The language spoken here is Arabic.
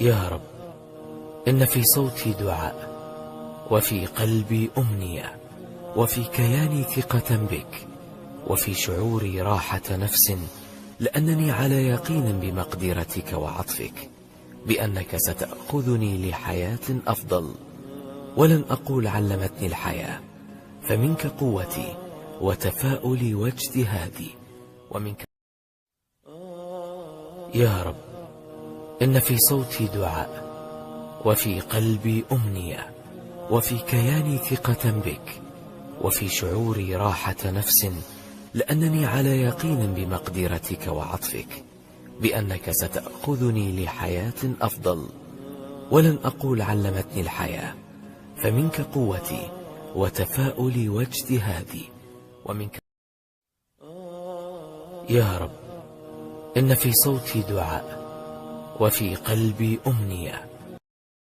يا رب، إن في صوتي دعاء، وفي قلبي أمنية، وفي كياني ثقة بك، وفي شعوري راحة نفس، لأنني على يقين بمقدرتك وعطفك، بأنك ستأخذني لحياة أفضل. ولن أقول علمتني الحياة، فمنك قوتي وتفاؤلي واجتهادي، ومنك. يا رب، إن في صوتي دعاء، وفي قلبي أمنية، وفي كياني ثقة بك، وفي شعوري راحة نفس، لأنني على يقين بمقدرتك وعطفك، بأنك ستأخذني لحياة أفضل. ولن أقول علمتني الحياة، فمنك قوتي وتفاؤلي واجتهادي، ومنك. يا رب، إن في صوتي دعاء، وفي قلبي أمنية،